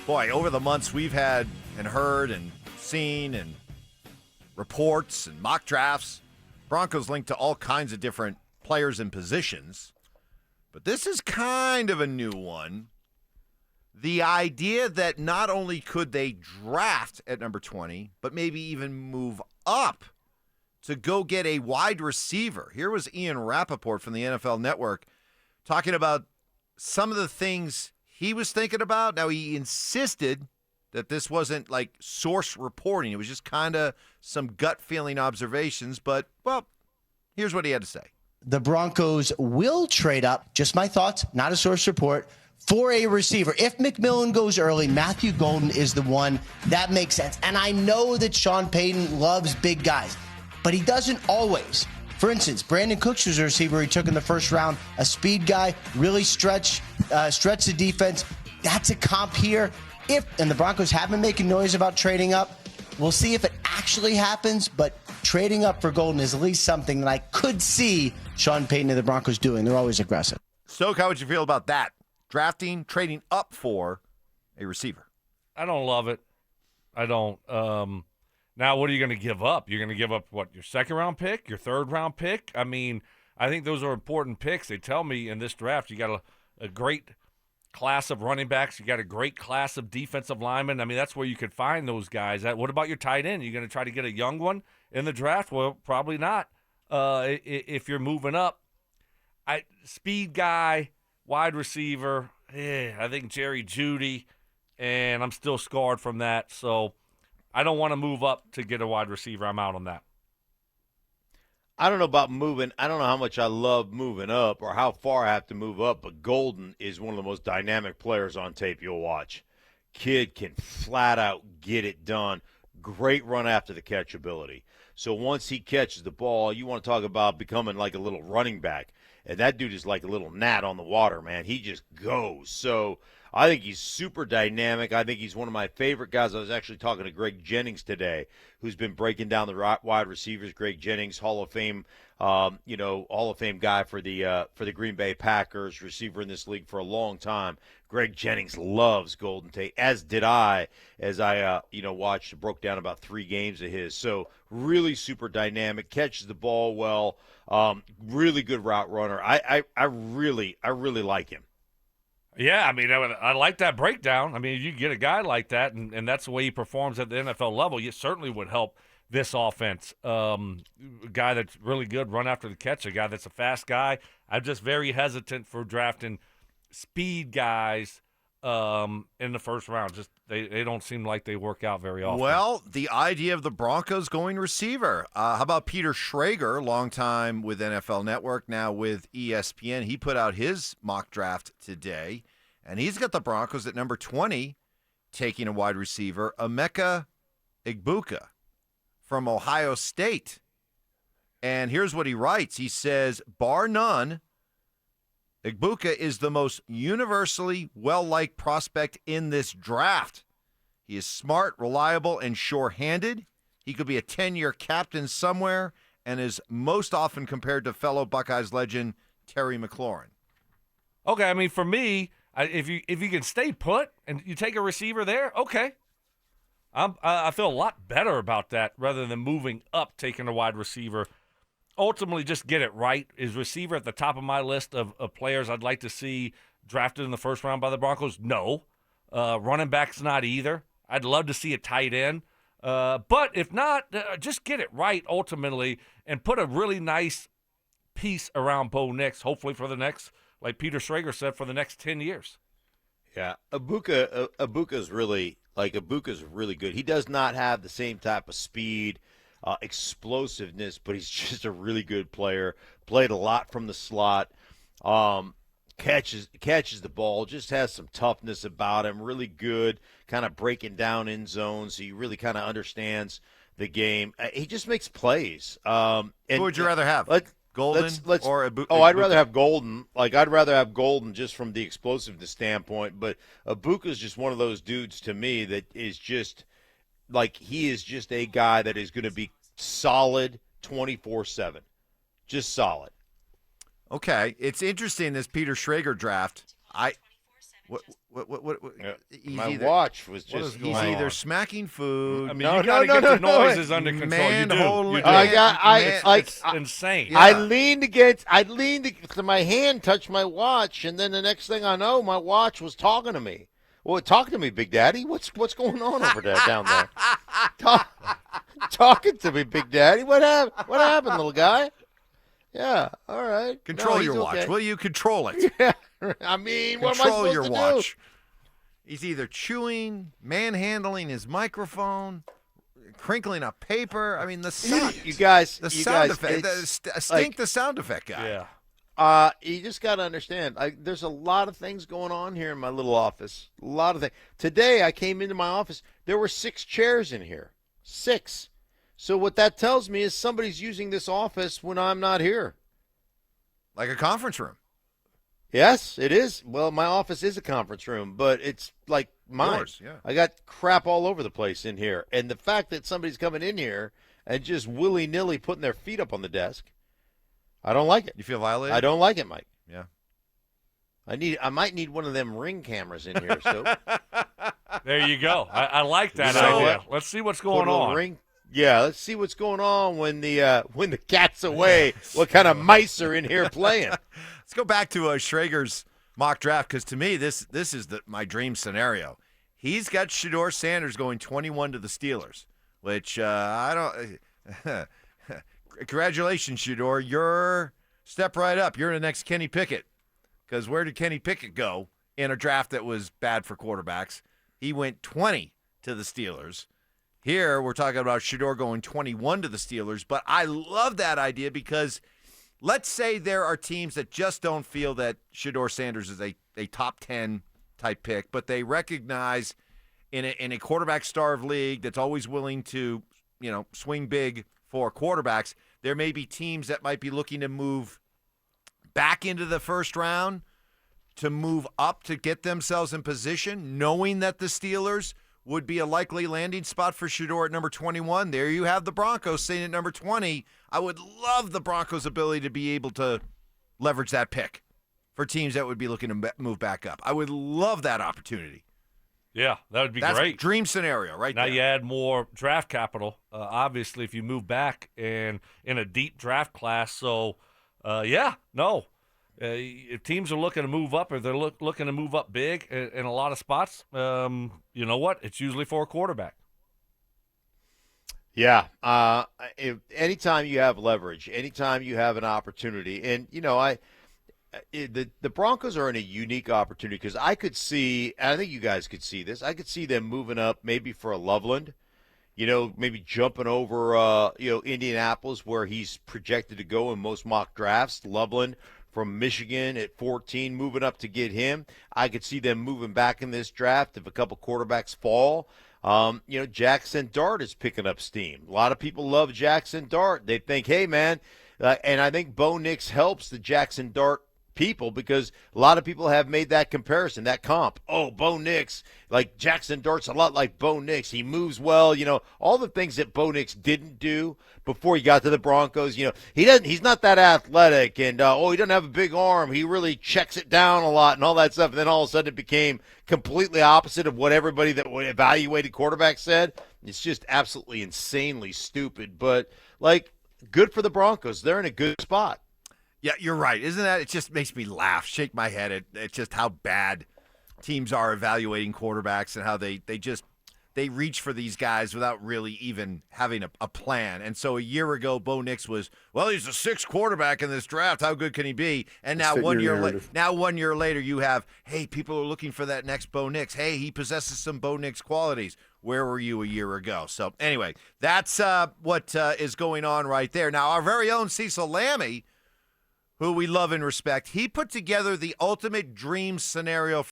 Boy, over the months we've had and heard and seen and reports and mock drafts, Broncos linked to all kinds of different players and positions. But this is kind of a new one. The idea that not only could they draft at number 20, but maybe even move up to go get a wide receiver. Here was Ian Rappaport from the NFL Network talking about some of the things he was thinking about. Now, he insisted that this wasn't like source reporting. It was just kind of some gut feeling observations. But, well, here's what he had to say. The Broncos will trade up, just my thoughts, not a source report, for a receiver. If McMillan goes early, Matthew Golden is the one. That makes sense. And I know that Sean Payton loves big guys, but he doesn't always. For instance, Brandon Cooks was a receiver he took in the first round, a speed guy, really stretch the defense. That's a comp here. And the Broncos have been making noise about trading up. We'll see if it actually happens, but trading up for Golden is at least something that I could see Sean Payton and the Broncos doing. They're always aggressive. Stoke, how would you feel about that? Drafting, trading up for a receiver. I don't love it. I don't. Now, what are you going to give up? You're going to give up, what, your second-round pick, your third-round pick? I mean, I think those are important picks. They tell me in this draft you got a great class of running backs. You got a great class of defensive linemen. I mean, that's where you could find those guys. What about your tight end? You're going to try to get a young one in the draft? Well, probably not. If you're moving up, speed guy, wide receiver, I think Jerry Jeudy, and I'm still scarred from that. So I don't want to move up to get a wide receiver. I'm out on that. I don't know about moving. I don't know how much I love moving up or how far I have to move up, but Golden is one of the most dynamic players on tape you'll watch. Kid can flat out get it done. Great run after the catch ability. So once he catches the ball, you want to talk about becoming like a little running back. And that dude is like a little gnat on the water, man. He just goes. So I think he's super dynamic. I think he's one of my favorite guys. I was actually talking to Greg Jennings today, who's been breaking down the wide receivers. Greg Jennings, Hall of Fame, Hall of Fame guy for the Green Bay Packers, receiver in this league for a long time. Greg Jennings loves Golden Tate, as did I, as I broke down about 3 games of his. So really super dynamic, catches the ball well, really good route runner. I really like him. Yeah, I mean, I like that breakdown. I mean, if you get a guy like that, and that's the way he performs at the NFL level, it certainly would help this offense. A guy that's really good, run after the catch, a guy that's a fast guy. I'm just very hesitant for drafting speed guys in the first round. Just they don't seem like they work out very often. Well, the idea of the Broncos going receiver. How about Peter Schrager, longtime with NFL Network, now with ESPN? He put out his mock draft today, and he's got the Broncos at number 20 taking a wide receiver, Emeka Egbuka from Ohio State. And here's what he writes. He says, bar none, Egbuka is the most universally well-liked prospect in this draft. He is smart, reliable, and sure-handed. He could be a 10-year captain somewhere and is most often compared to fellow Buckeyes legend Terry McLaurin. Okay, I mean, for me, if you can stay put and you take a receiver there, okay. I feel a lot better about that rather than moving up, taking a wide receiver. Ultimately, just get it right. Is receiver at the top of my list of players I'd like to see drafted in the first round by the Broncos? No. Running back's not either. I'd love to see a tight end. But if not, just get it right ultimately and put a really nice piece around Bo Nix, hopefully for the next, like Peter Schrager said, for the next 10 years. Yeah, Ibuka's really good. He does not have the same type of speed, explosiveness, but he's just a really good player. Played a lot from the slot. Catches the ball, just has some toughness about him. Really good, kind of breaking down in zones. He really kind of understands the game. He just makes plays. Who would you rather have? Golden or Ibuka? I'd rather have Golden. I'd rather have Golden just from the explosiveness standpoint. But Ibuka's just one of those dudes to me that is just he is just a guy that is going to be solid 24/7, just solid. Okay, it's interesting this Peter Schrager draft. What he's My either, watch was What just. is he's going either on? smacking food. I mean, No, you got to no, get no, the no. noises under control. You do. Manhole- You do. man- Insane. Yeah. I leaned to my hand touched my watch, and then the next thing I know, my watch was talking to me. Well, talking to me, Big Daddy. What's going on over there down there? Talking to me, Big Daddy. What happened? What happened, little guy? Yeah, all right. Control No, your he's watch. okay. Will you control it? Yeah, I mean, what am I Control supposed your to watch. He's either chewing, manhandling his microphone, crinkling up paper. I mean, the sound. do? You guys, sound effect. it's Stink the sound effect guy. Yeah. You just got to understand. There's a lot of things going on here in my little office. A lot of things. Today, I came into my office. There were 6 chairs in here. 6. So what that tells me is somebody's using this office when I'm not here. Like a conference room. Yes, it is. Well, my office is a conference room, but it's like mine. Yours, yeah. I got crap all over the place in here. And the fact that somebody's coming in here and just willy-nilly putting their feet up on the desk, I don't like it. You feel violated? I don't like it, Mike. Yeah. I might need one of them Ring cameras in here. So There you go. I like that So, idea. Let's see what's going put a little on. Ring. Yeah, let's see what's going on when the cat's away. What kind of mice are in here playing? Let's go back to Schrager's mock draft because to me this is my dream scenario. He's got Shedeur Sanders going 21 to the Steelers, which I don't. Congratulations, Shedeur. You're step right up. You're the next Kenny Pickett. Because where did Kenny Pickett go in a draft that was bad for quarterbacks? He went 20 to the Steelers. Here we're talking about Shedeur going 21 to the Steelers, but I love that idea because let's say there are teams that just don't feel that Shedeur Sanders is a top 10 type pick, but they recognize in a quarterback-starved league that's always willing to, swing big for quarterbacks, there may be teams that might be looking to move back into the first round to move up to get themselves in position, knowing that the Steelers would be a likely landing spot for Shedeur at number 21. There you have the Broncos sitting at number 20. I would love the Broncos' ability to be able to leverage that pick for teams that would be looking to move back up. I would love that opportunity. Yeah, that would be That's great. Dream scenario right Now there. you add more draft capital, obviously, if you move back and in a deep draft class. So, if teams are looking to move up or they're looking to move up big in a lot of spots, you know what? It's usually for a quarterback. Yeah. Anytime you have leverage, anytime you have an opportunity, and the Broncos are in a unique opportunity because I could see, and I think you guys could see this. I could see them moving up maybe for a Loveland, maybe jumping over, Indianapolis where he's projected to go in most mock drafts. Loveland from Michigan at 14, moving up to get him. I could see them moving back in this draft if a couple quarterbacks fall. Jackson Dart is picking up steam. A lot of people love Jackson Dart. They think, hey, man, and I think Bo Nix helps the Jackson Dart people because a lot of people have made that comparison, that comp. Oh, Bo Nix, like Jackson Dart's a lot like Bo Nix. He moves well, all the things that Bo Nix didn't do before he got to the Broncos. He's not that athletic and, he doesn't have a big arm. He really checks it down a lot and all that stuff. And then all of a sudden it became completely opposite of what everybody that evaluated quarterbacks said. It's just absolutely insanely stupid, but good for the Broncos. They're in a good spot. Yeah, you're right. Isn't that? It just makes me laugh, shake my head at just how bad teams are evaluating quarterbacks and how they reach for these guys without really even having a plan. And so a year ago, Bo Nix was, he's the 6th quarterback in this draft. How good can he be? And now 1 year later, you have, hey, people are looking for that next Bo Nix. Hey, he possesses some Bo Nix qualities. Where were you a year ago? So anyway, that's what is going on right there. Now, our very own Cecil Lammey, who we love and respect, he put together the ultimate dream scenario